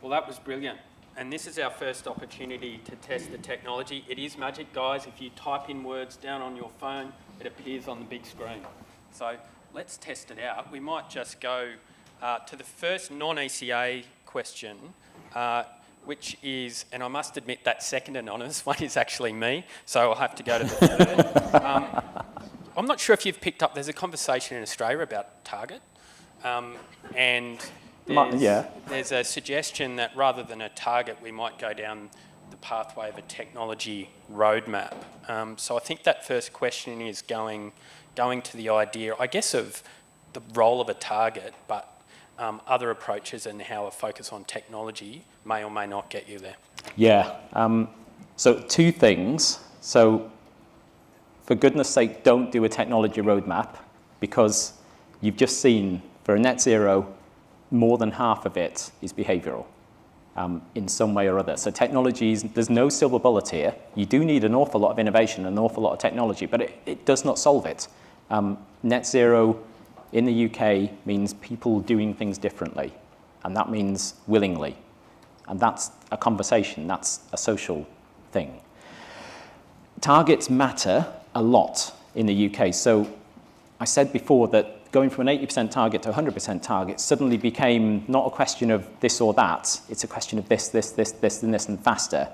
Well, that was brilliant. And this is our first opportunity to test the technology. It is magic, guys. If you type in words down on your phone, it appears on the big screen. So let's test it out. We might just go to the first non-ECA question, which is, and I must admit that second anonymous one is actually me, so I'll have to go to the third. I'm not sure if you've picked up, there's a conversation in Australia about target, and there's a suggestion that rather than a target, we might go down the pathway of a technology roadmap. So I think that first question is going to the idea, I guess, of the role of a target, but other approaches and how a focus on technology may or may not get you there. Yeah, so two things. So for goodness sake, don't do a technology roadmap, because you've just seen for a net zero, more than half of it is behavioral in some way or other. So technologies, there's no silver bullet here. You do need an awful lot of innovation, an awful lot of technology, but it does not solve it. Net zero in the UK means people doing things differently, and that means willingly. And that's a conversation, that's a social thing. Targets matter a lot in the UK. So I said before that going from an 80% target to a 100% target suddenly became not a question of this or that, it's a question of this, and faster,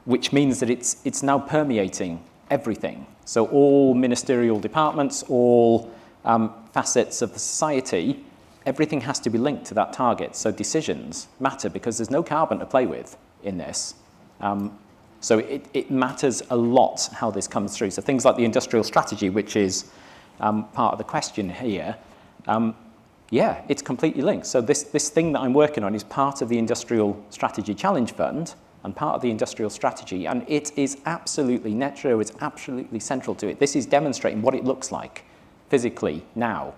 which means that it's now permeating everything. So all ministerial departments, all facets of the society, everything has to be linked to that target. So decisions matter because there's no carbon to play with in this. So it matters a lot how this comes through. So things like the industrial strategy, which is part of the question here, yeah, it's completely linked. So this thing that I'm working on is part of the Industrial Strategy Challenge Fund and part of the industrial strategy, and it is absolutely, net zero is absolutely central to it. This is demonstrating what it looks like physically now,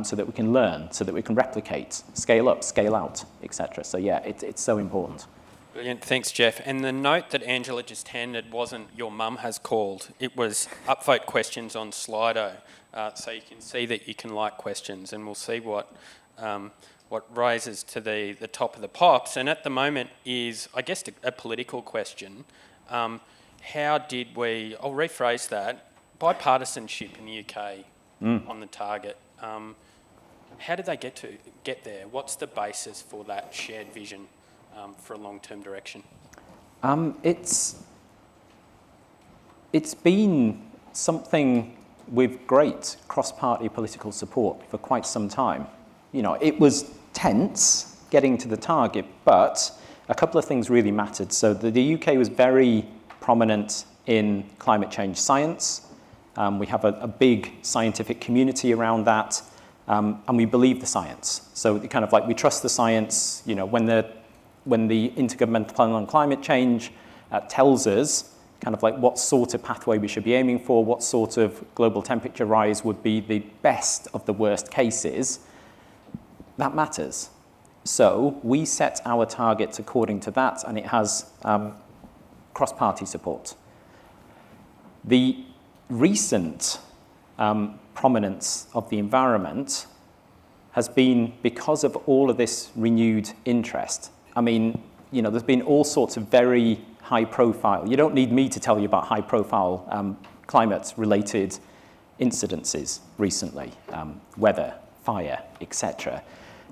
so that we can learn, so that we can replicate, scale up, scale out, etc. So yeah, it's so important. Brilliant, thanks, Jeff. And the note that Angela just handed wasn't "your mum has called." It was upvote questions on Slido, so you can see that you can like questions, and we'll see what rises to the top of the pops. And at the moment is, I guess, a political question. How did we? I'll rephrase that. Bipartisanship in the UK on the target. How did they get there? What's the basis for that shared vision for a long-term direction? It's been something with great cross-party political support for quite some time. You know, it was tense getting to the target, but a couple of things really mattered. So the UK was very prominent in climate change science. We have a big scientific community around that, and we believe the science. So kind of like we trust the science. You know, when the Intergovernmental Panel on Climate Change tells us kind of like what sort of pathway we should be aiming for, what sort of global temperature rise would be the best of the worst cases, that matters. So we set our targets according to that, and it has cross-party support. The recent prominence of the environment has been because of all of this renewed interest. I mean, you know, there's been all sorts of very high-profile, you don't need me to tell you about high-profile climate-related incidences recently, weather, fire, etc.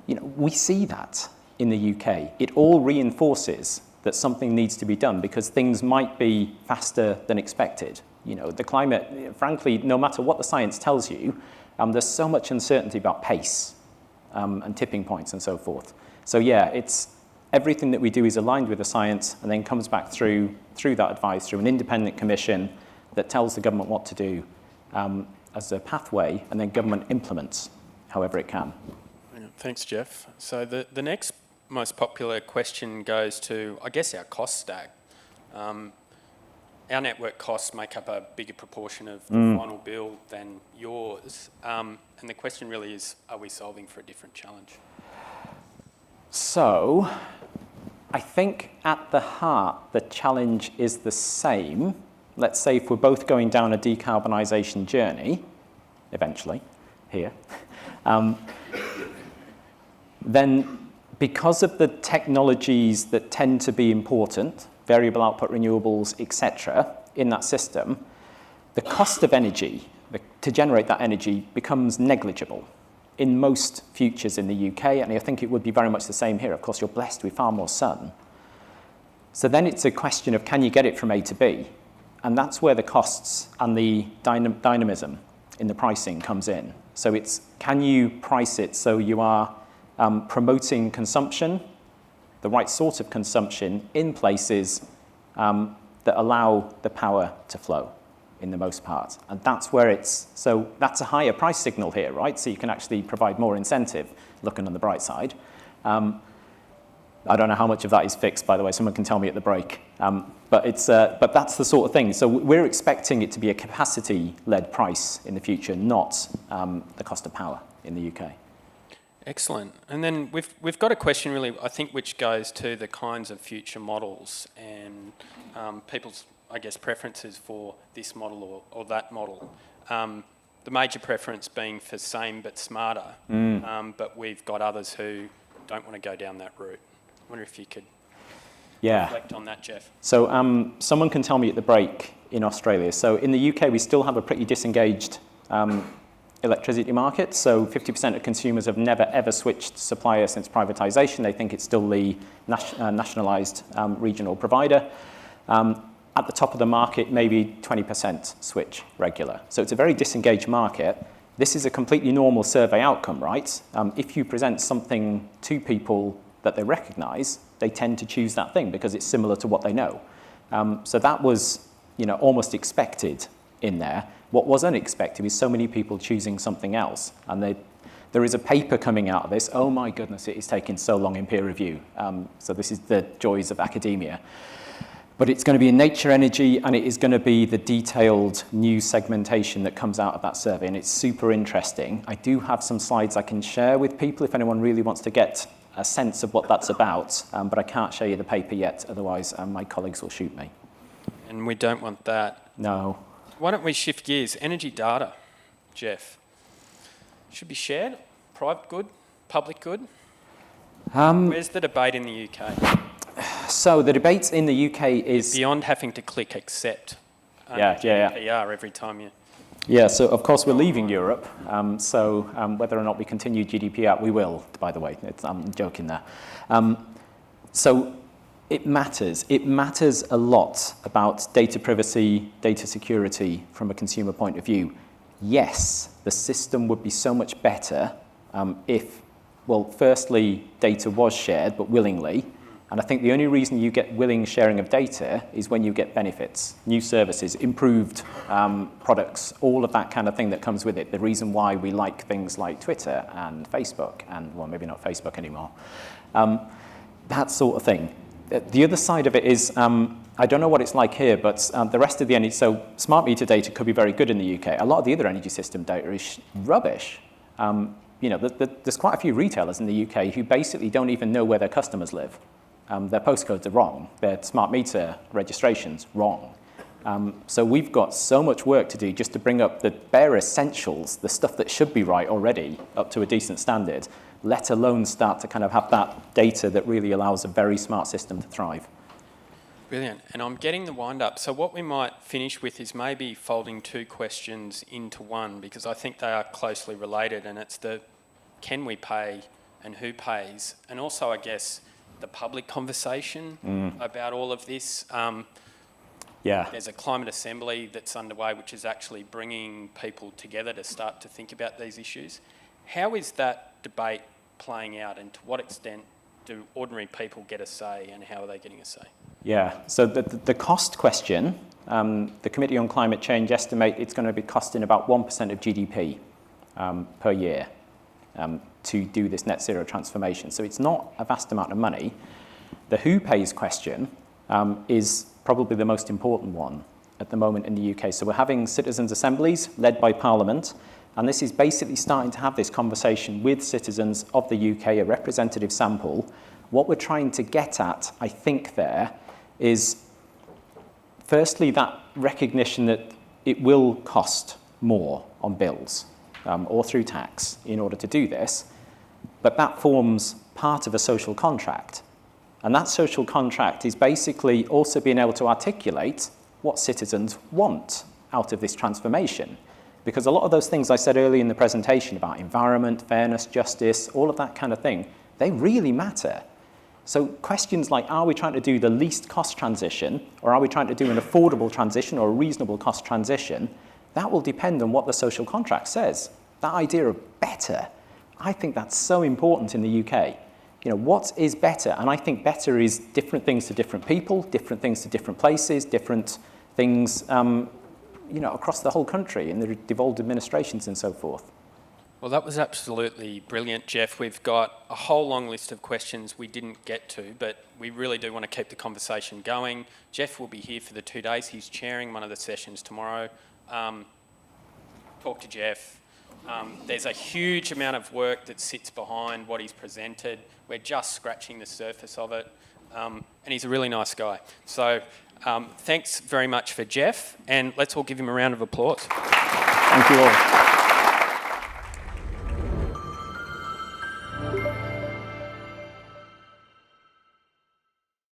You know, we see that in the UK. It all reinforces that something needs to be done because things might be faster than expected. You know, the climate, frankly, no matter what the science tells you, there's so much uncertainty about pace and tipping points and so forth. So yeah, it's everything that we do is aligned with the science and then comes back through that advice, through an independent commission that tells the government what to do as a pathway, and then government implements however it can. Thanks, Jeff. So the next most popular question goes to, I guess, our cost stack. Our network costs make up a bigger proportion of the final bill than yours. And the question really is, are we solving for a different challenge? So I think at the heart, the challenge is the same. Let's say if we're both going down a decarbonisation journey, eventually, here, then because of the technologies that tend to be important, variable output renewables, etc., in that system, the cost of energy to generate that energy becomes negligible in most futures in the UK, and I think it would be very much the same here. Of course, you're blessed with far more sun. So then it's a question of, can you get it from A to B? And that's where the costs and the dynamism in the pricing comes in. So it's, can you price it so you are promoting consumption, the right sort of consumption, in places that allow the power to flow in the most part. And that's where it's, so that's a higher price signal here, right? So you can actually provide more incentive, looking on the bright side. I don't know how much of that is fixed, by the way. Someone can tell me at the break. But that's the sort of thing. So we're expecting it to be a capacity-led price in the future, not the cost of power in the UK. Excellent. And then we've got a question really, I think, which goes to the kinds of future models and people's, I guess, preferences for this model or that model. The major preference being for same but smarter, but we've got others who don't want to go down that route. I wonder if you could reflect on that, Jeff. So someone can tell me at the break in Australia. So in the UK, we still have a pretty disengaged electricity market. So 50% of consumers have never, ever switched supplier since privatisation. They think it's still the nationalised regional provider. At the top of the market, maybe 20% switch regular. So it's a very disengaged market. This is a completely normal survey outcome, right? If you present something to people that they recognise, they tend to choose that thing because it's similar to what they know. So that was, almost expected in there. What was unexpected is so many people choosing something else. And there is a paper coming out of this. Oh my goodness, it is taking so long in peer review. So this is the joys of academia. But it's going to be in Nature Energy, and it is going to be the detailed new segmentation that comes out of that survey, and it's super interesting. I do have some slides I can share with people if anyone really wants to get a sense of what that's about, but I can't show you the paper yet, otherwise my colleagues will shoot me. And we don't want that. No. Why don't we shift gears? Energy data, Jeff. Should be shared? Private good? Public good? Where's the debate in the UK? So the debate in the UK is... Beyond having to click accept. GDPR every time you... Yeah, so of course we're leaving Europe, so whether or not we continue GDPR, we will, by the way. I'm joking there. So it matters. It matters a lot about data privacy, data security from a consumer point of view. Yes, the system would be so much better if, well, firstly, data was shared, but willingly. And I think the only reason you get willing sharing of data is when you get benefits, new services, improved products, all of that kind of thing that comes with it. The reason why we like things like Twitter and Facebook, and, well, maybe not Facebook anymore. That sort of thing. The other side of it is, I don't know what it's like here, but the rest of the energy, so smart meter data could be very good in the UK. A lot of the other energy system data is rubbish. There's quite a few retailers in the UK who basically don't even know where their customers live. Their postcodes are wrong. Their smart meter registration's wrong. So we've got so much work to do just to bring up the bare essentials, the stuff that should be right already, up to a decent standard, let alone start to kind of have that data that really allows a very smart system to thrive. Brilliant. And I'm getting the wind up. So what we might finish with is maybe folding two questions into one, because I think they are closely related, and it's the can we pay and who pays, and also, I guess, the public conversation about all of this. There's a climate assembly that's underway, which is actually bringing people together to start to think about these issues. How is that debate playing out, and to what extent do ordinary people get a say, and how are they getting a say? Yeah, so the cost question, the Committee on Climate Change estimate it's going to be costing about 1% of GDP per year to do this net zero transformation. So it's not a vast amount of money. The who pays question is probably the most important one at the moment in the UK. So we're having citizens' assemblies led by Parliament, and this is basically starting to have this conversation with citizens of the UK, a representative sample. What we're trying to get at, I think there, is firstly that recognition that it will cost more on bills or through tax in order to do this, but that forms part of a social contract. And that social contract is basically also being able to articulate what citizens want out of this transformation. Because a lot of those things I said earlier in the presentation about environment, fairness, justice, all of that kind of thing, they really matter. So questions like, are we trying to do the least cost transition, or are we trying to do an affordable transition or a reasonable cost transition, that will depend on what the social contract says. That idea of better, I think that's so important in the UK. You know, what is better? And I think better is different things to different people, different things to different places, different things, you know, across the whole country in the devolved administrations and so forth. Well, that was absolutely brilliant, Jeff. We've got a whole long list of questions we didn't get to, but we really do want to keep the conversation going. Jeff will be here for the 2 days. He's chairing one of the sessions tomorrow. Talk to Jeff. There's a huge amount of work that sits behind what he's presented. We're just scratching the surface of it. And he's a really nice guy. So thanks very much for Jeff, and let's all give him a round of applause. Thank you all.